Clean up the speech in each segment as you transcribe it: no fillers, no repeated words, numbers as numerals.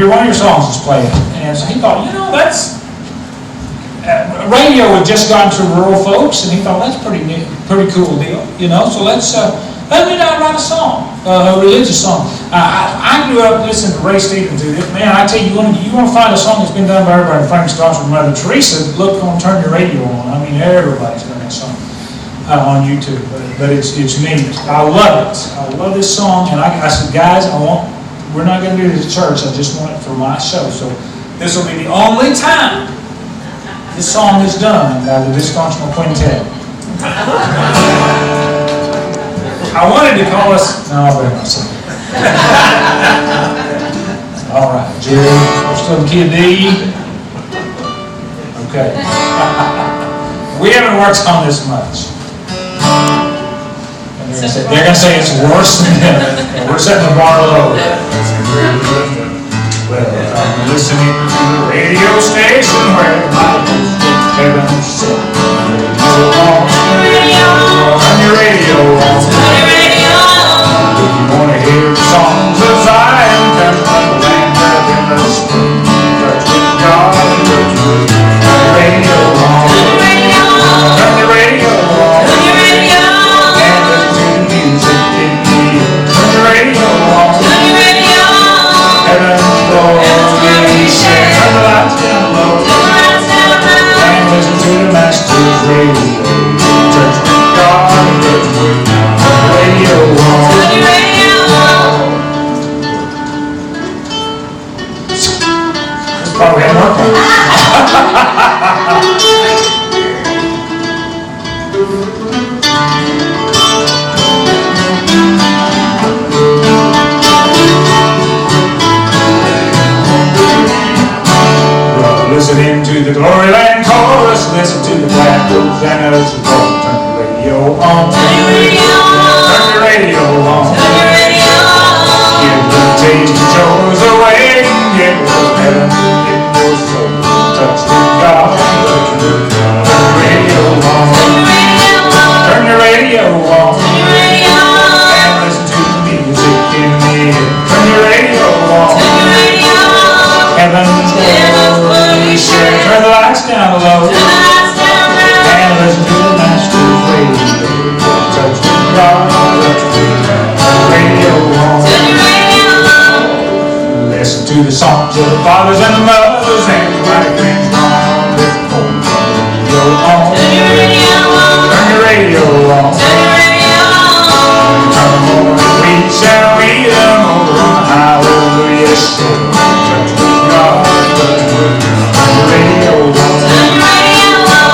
one of your songs is playing. And so he thought, that's, radio had just gotten to rural folks, and he thought, that's pretty cool deal, so let me down write a song, a religious song. I grew up listening to Ray Stevens do this. Man, I tell you, you want to find a song that's been done by everybody. Frank Stoss with Mother Teresa, look on Turn Your Radio On. I mean, everybody's done that song on YouTube, but it's me. I love it. I love this song, and I said, guys, we're not going to do this at church. I just want it for my show. So this will be the only time this song is done by the Dysfunctional Quintet. I wanted to call us. No, I'll bear myself. All right, Jerry, still Kid D. Okay. We haven't worked on this much. And they're going to say it's worse than that. We're setting the bar low. Well, I'm listening to the radio station where the Bible's heaven set. Turn your radio on. If you want to hear the songs of Zion, come on the land up in the spring. Touch with God and touch with the radio on. Turn the radio on. And listen to the music in the ear. Turn the radio on. Heaven's glory share. Turn the lights down low. And listen to the Master's radio. Touch with God and touch with the radio on. Probably had work on it. Listening to the Glory Land chorus, listen to the Black Rosanna's voice. Turn the radio on. Turn the radio on. Give the taste of joys away. Get the heaven in your soul. Touch with God. Touch with God. Turn the radio on. Turn the radio on. And listen to the music in the air. Turn your radio on. Heaven's glory share. Turn the lights down low. And listen to the Master's radio. Touch with God. Touch with God. Turn the radio on. Listen to the songs of the fathers and the mothers and the right friends on the phone. Turn your radio on. Turn your radio on. Turn them over and we shall read them over on the hallelujah show. Touch with God, touch with God.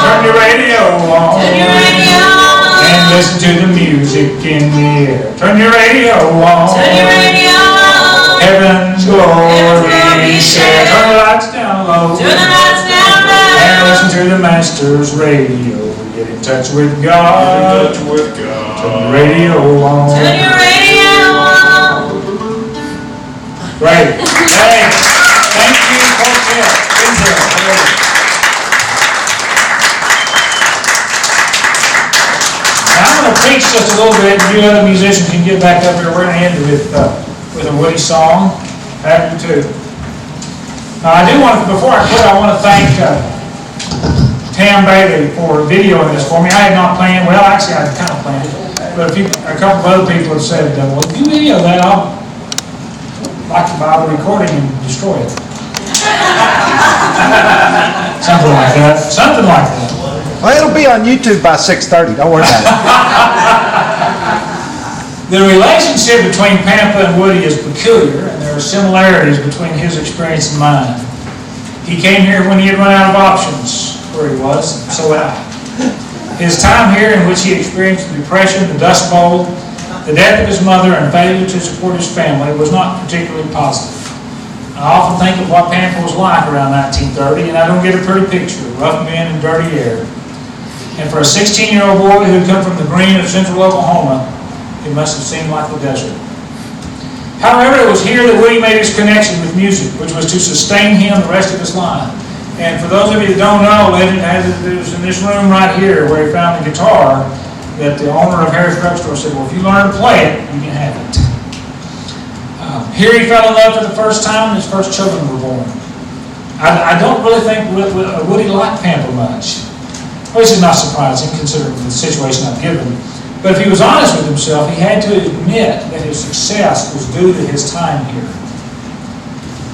Turn your radio on. Turn your radio on. And listen to the music in the air. Turn your radio on. Heaven's glory share. Turn the lights down low. And listen to the Master's radio. Get in touch with God. Turn the radio on. Great. Hey, thank you, Quartet. Now I'm going to preach just a little bit, and you other musicians can get back up here. We're going to end with a Woody song. Have you too. Now I do want to, before I quit, I want to thank Tam Bailey for videoing this for me. I had not planned, well actually I had kind of planned it, but a couple of other people have said, well if you video that, I'll like to buy the recording and destroy it. Something like that. Something like that. Well, it'll be on YouTube by 6:30. Don't worry about it. The relationship between Pampa and Woody is peculiar, and there are similarities between his experience and mine. He came here when he had run out of options, where he was, so out. His time here, in which he experienced the depression, the Dust Bowl, the death of his mother, and failure to support his family, was not particularly positive. I often think of what Pampa was like around 1930, and I don't get a pretty picture of rough men and dirty air. And for a 16-year-old boy who had come from the green of central Oklahoma, it must have seemed like the desert. However, it was here that Woody made his connection with music, which was to sustain him the rest of his life. And for those of you that don't know, Legend has it was in this room right here where he found the guitar that the owner of Harris Drugstore said, well, if you learn to play it, you can have it. Here he fell in love for the first time, and his first children were born. I don't really think Woody liked Pampa much, which is not surprising considering the situation I've given. But if he was honest with himself, he had to admit that his success was due to his time here.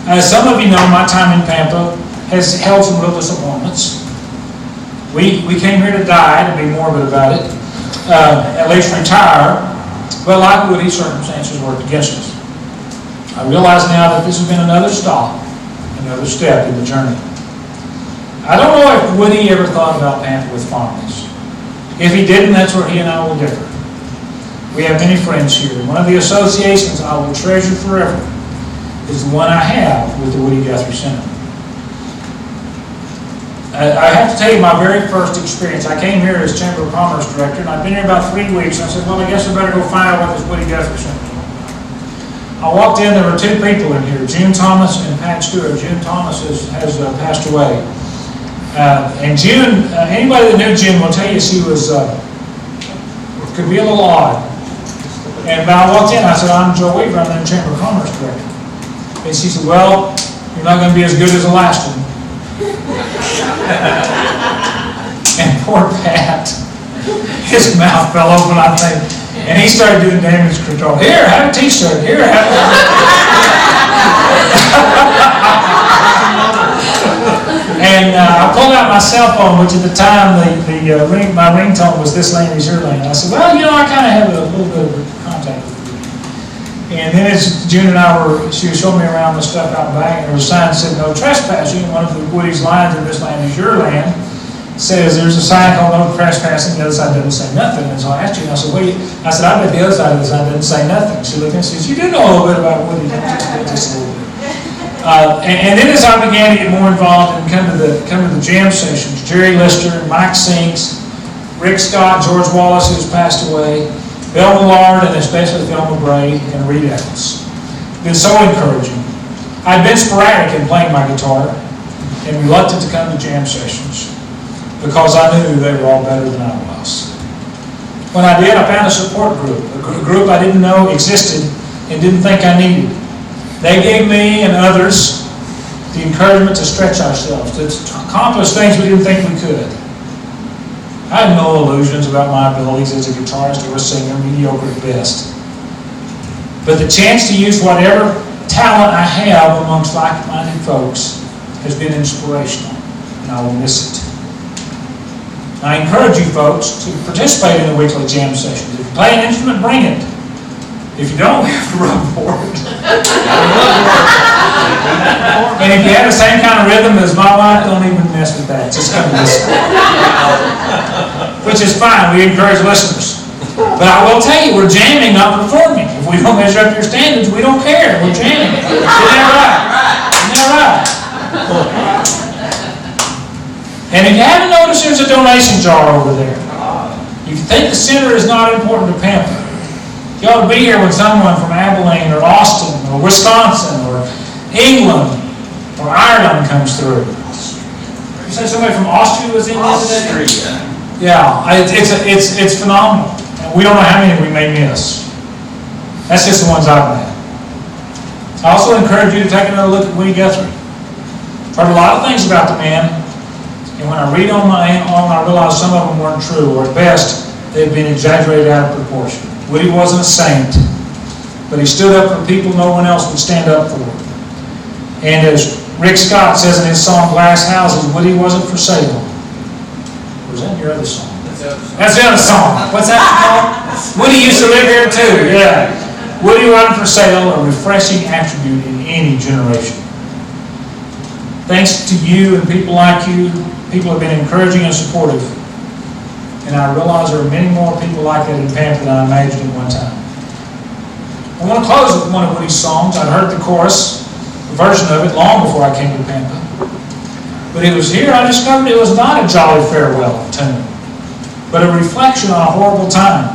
As some of you know, my time in Pampa has held some real disappointments. We came here to die, to be morbid about it, at least retire, but like Woody, circumstances worked against us. I realize now that this has been another stop, another step in the journey. I don't know if Woody ever thought about Pampa with fondness. If he didn't, that's where he and I will differ. We have many friends here. One of the associations I will treasure forever is the one I have with the Woody Guthrie Center. I have to tell you my very first experience. I came here as Chamber of Commerce Director, and I've been here about 3 weeks. I said, well, I guess I better go find out what this Woody Guthrie Center is. I walked in, there were 2 people in here, June Thomas and Pat Stewart. June Thomas has passed away. And June, anybody that knew June will tell you she was, could be a little odd. And when I walked in, I said, I'm Joe Weaver, I'm the Chamber of Commerce Director. And she said, well, you're not going to be as good as the last one. And poor Pat, his mouth fell open, I think. And he started doing damage control. Here, have a t-shirt. Here, have a... And I pulled out my cell phone, which at the time my ringtone was "This lane is your lane." I said, "Well, you know, I kind of have a little bit of contact with you." And then as June and she was showing me around the stuff out back, and there was a sign that said "No trespassing." One of the Woody's lines in "This land is your land" says there's a sign called "No trespassing." The other side doesn't say nothing. And so I asked you, and I said, "Wait," I said, "I bet the other side of the sign doesn't say nothing." She looked at me and says, "You do know a little bit about Woody, don't you?" Just a little bit. And then as I began to get more involved and come to the jam sessions, Jerry Lister, Mike Sinks, Rick Scott, George Wallace, who's passed away, Bill Millard, and especially Phil Bray and Reed Evans. It's been so encouraging. I'd been sporadic in playing my guitar and reluctant to come to jam sessions because I knew they were all better than I was. When I did, I found a support group, a group I didn't know existed and didn't think I needed. They gave me and others the encouragement to stretch ourselves, to accomplish things we didn't think we could. I had no illusions about my abilities as a guitarist or a singer, mediocre at best. But the chance to use whatever talent I have amongst like-minded folks has been inspirational, and I will miss it. I encourage you folks to participate in the weekly jam sessions. If you play an instrument, bring it. If you don't, we have to rub for it. And if you have the same kind of rhythm as my wife, don't even mess with that. Just come listen. Which is fine. We encourage listeners. But I will tell you, we're jamming, not performing. If we don't measure up to your standards, we don't care. We're jamming. Isn't that right? Isn't that right? And if you haven't noticed, there's a donation jar over there. If you think the center is not important to Pampa, you ought to be here when someone from Abilene or Austin or Wisconsin or England or Ireland comes through. You said somebody from Austria was in there today? Yeah, it's phenomenal. And we don't know how many we may miss. That's just the ones I've met. I also encourage you to take another look at Woody Guthrie. I've heard a lot of things about the man, and when I read on my own, I realize some of them weren't true, or at best, they've been exaggerated out of proportion. Woody wasn't a saint, but he stood up for people no one else would stand up for. And as Rick Scott says in his song "Glass Houses," Woody wasn't for sale. Or is that your other song? That's the other song. What's that called? Woody used to live here too. Yeah. Woody wasn't for sale, a refreshing attribute in any generation. Thanks to you and people like you, people have been encouraging and supportive. And I realize there are many more people like that in Pampa than I imagined at one time. I want to close with one of Woody's songs. I'd heard the chorus, the version of it, long before I came to Pampa. But it was here I discovered it was not a jolly farewell tune, but a reflection on a horrible time.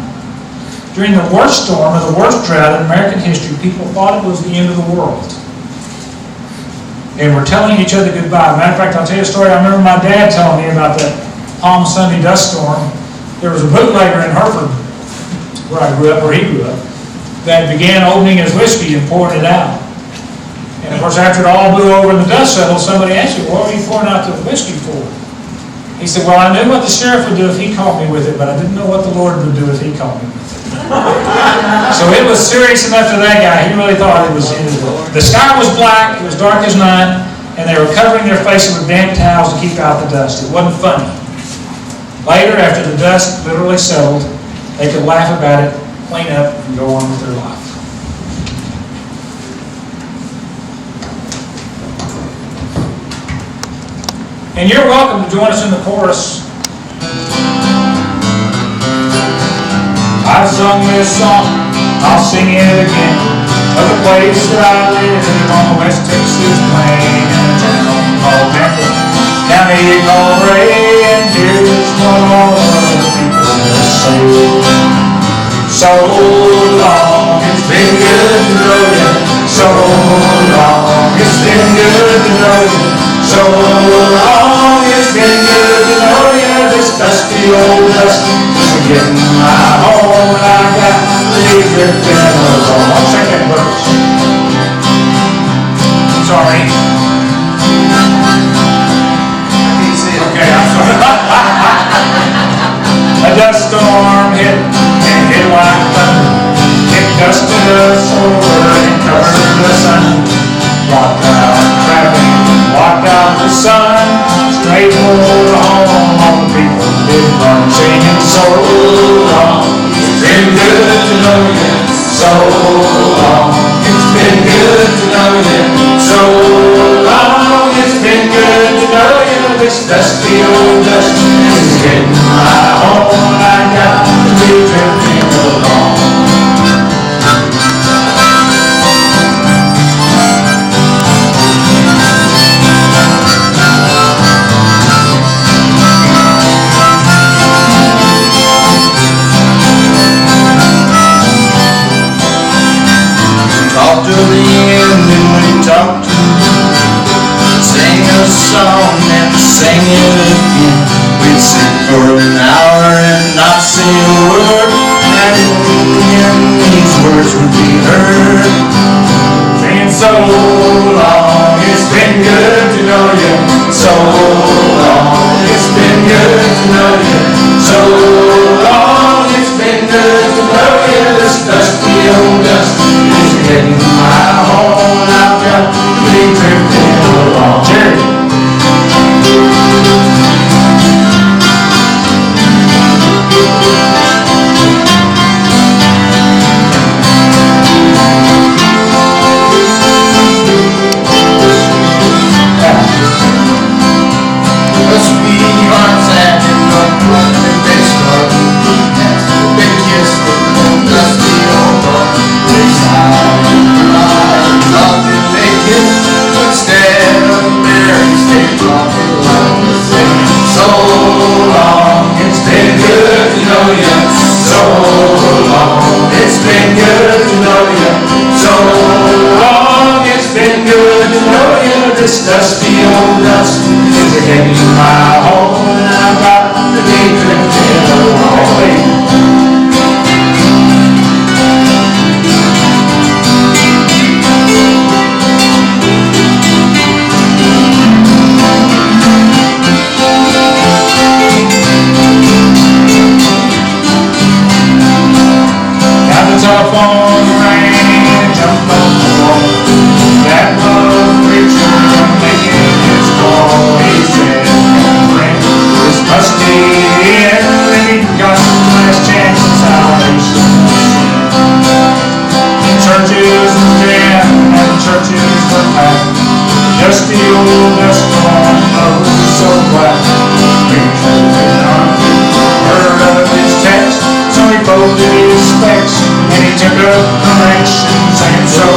During the worst storm or the worst drought in American history, people thought it was the end of the world. And we're telling each other goodbye. Matter of fact, I'll tell you a story. I remember my dad telling me about that Palm Sunday dust storm. There was a bootlegger in where he grew up, that began opening his whiskey and pouring it out. of course, after it all blew over and the dust settled, somebody asked me, what were you pouring out the whiskey for? He said, well, I knew what the sheriff would do if he caught me with it, but I didn't know what the Lord would do if he caught me with it. So it was serious enough to that guy. He really thought it was his. The sky was black, it was dark as night, and they were covering their faces with damp towels to keep out the dust. It wasn't funny. Later, after the dust literally settled, they could laugh about it, clean up, and go on with their life. And you're welcome to join us in the chorus. I've sung this song, I'll sing it again, of the place that I live on the West Texas plain, in a town called Pampa, county called Ray, and here's what all of the people say. So long, it's been good to know you. So long, it's been good to know you. So long, it's been good to know you. This dusty old dust is getting my home, and I got to be drifting along. I'll check that verse. Sorry. Okay, I'm sorry. A dust storm hit and hit like thunder. It dusted us over and covered the sun. Blocked out traffic, blocked out the sun. Straight for home, all the people did run, singing so long. It's been good to know you. So long. It's been good to know you. So long. It's been good to know you. This dusty old dust is getting my home, and I got to be drifting along. Talk to the end and we talk to sing a song and sing it again. We'd sit for an hour and not say a word, and in these words would be heard. Saying so long, it's been good to know you. So long, it's been good to know you. So long, it's been good to know you. This dusty old dust is getting my home, and I've got to be drifting along. Jerry. This dusty old dust is getting my home, and I've got to be drifting along. Got the telephone ring and jump on the wall. That love preacher making his call. He said, friend, this must be the end. Maybe God's last chance of salvation. Churches were dead and churches were packed. Dusty old dust on nose so black. Preacher did not heard of his text, so he folded his specs and he took up correction, saying so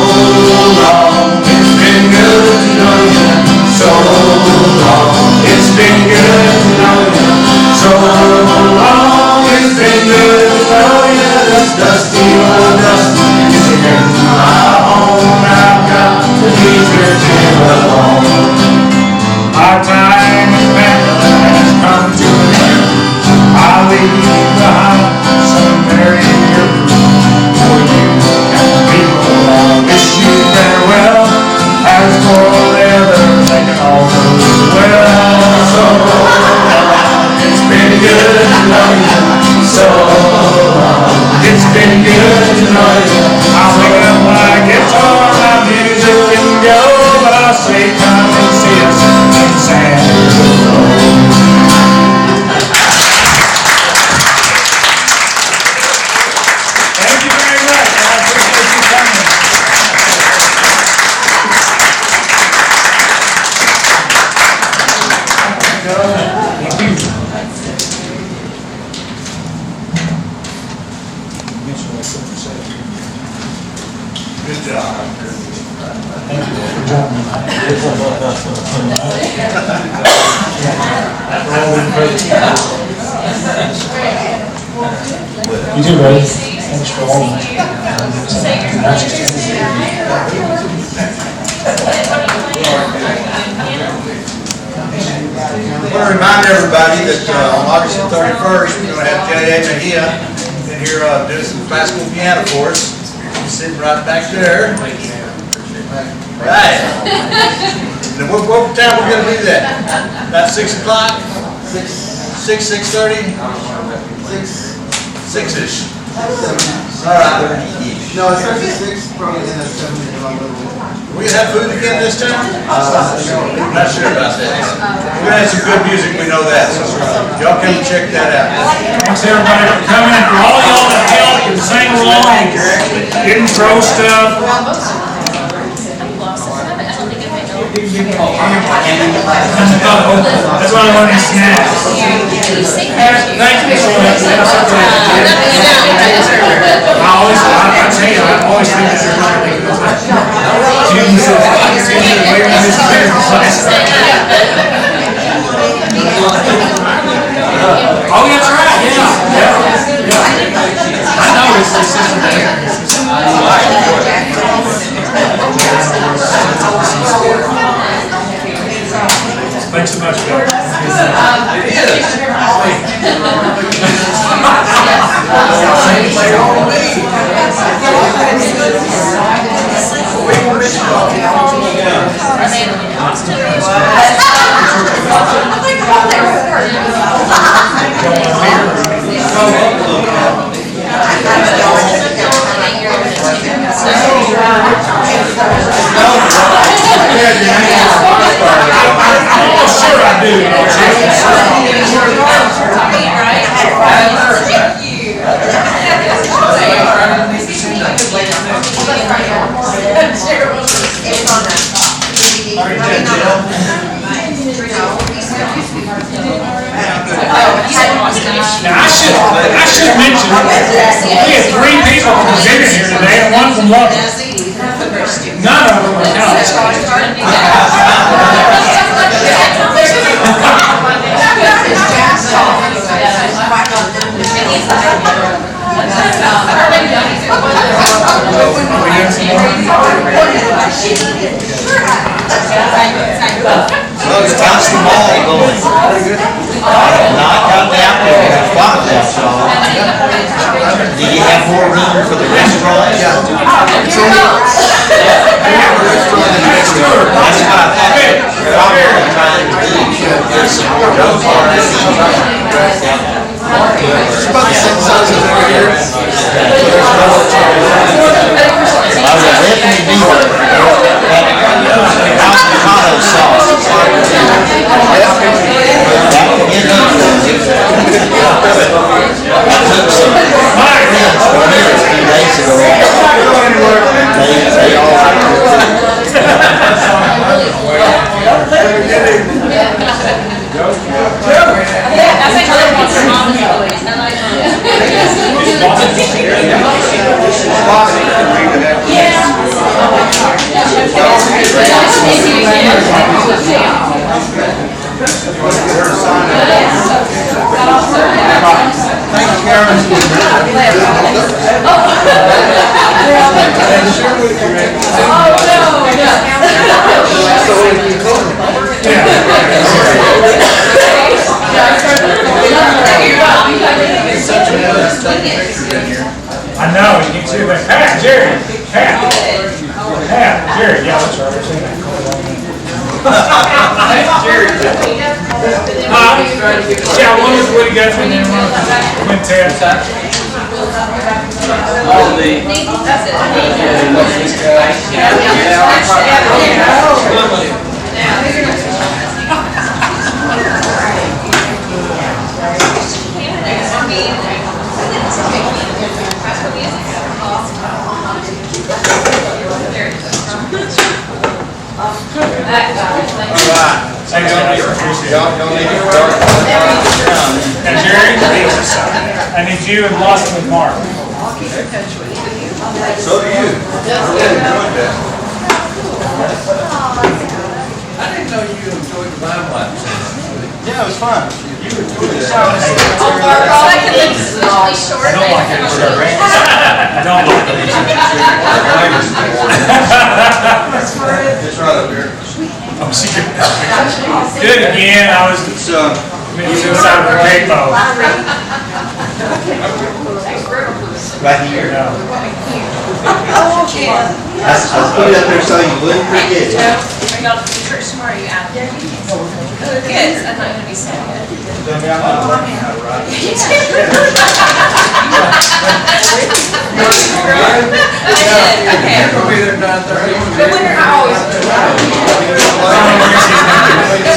long. It's been good to know you. So long. It's been good to know you. So long. It's been good to know you. This dusty old dust is getting my home. I've got to be drifting along. Our time in Pampa has come to an end. I'll leave behind some very dear for you and the people. I wish you farewell. As Good job. Thank you for jumping. You too, buddy. Thanks for all that. I want to remind everybody that on August the 31st, we're going to have J.A. Mejia in here doing some classical piano for us. He's sitting right back there. Right. And what time we're going to do that? About 6 o'clock? 6:30? 6-ish. All right. No, it starts at 6, probably in a 7-minute long little. We gonna have food again this time? Not sure about that. We're gonna have some good music, we know that, so y'all come and check that out. Thanks everybody for coming, and for all y'all that helped and sang along, didn't throw stuff. That's why I want these snacks. Thank you so much. I always think oh, that's right, yeah. I know it's the system there. Thanks so much, Now, I should mention, we had 3 people presented here today, and one from Lubbock. None of them are Well, it's how's the mall going? Not got down there, we have spot that, so. Do you have more room for the restaurant? Yeah. That's what I thought. Probably trying to do. There's some more room for it. It's about the same size as over here. I was letting you do it. Avocado sauce. I know, you can see that. Pat, Jerry, Jerry, yeah, that's right. Jerry. Yeah, one was Woody Guthrie, and then one was Quintet. All the. All right. Thanks, guys. Appreciate it. Y'all need to start. And Jerry, I need you and Lawson and Mark. So do you. I really enjoyed that. I didn't know you enjoyed the limelight. Yeah, it was fun. You enjoyed that. I don't like it. I don't like it. It's right up here. Oh, see, do it again. I was It's, inside of the rainbow. right here. No. I put it up there so you wouldn't forget it. Are y'all to church tomorrow? You out there? Kids, I'm not gonna be sad. Okay. We'll be there 9:30. But when are always. But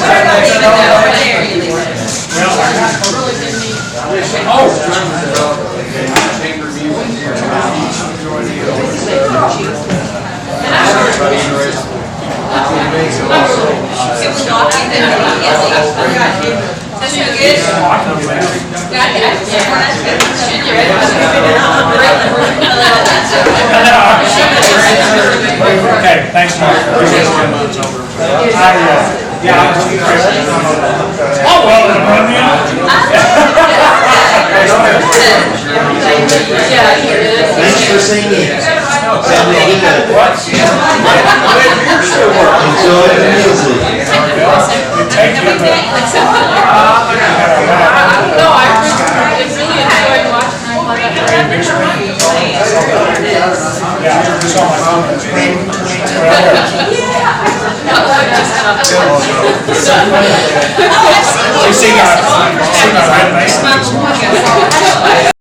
when are not even over there, you leave it. It was lucky that that's no good. Okay, thanks, Mark. Oh, well, then run me out. Thanks for singing. Enjoy the music. No, I really enjoyed watching Yeah, just on my phone. You see my red face?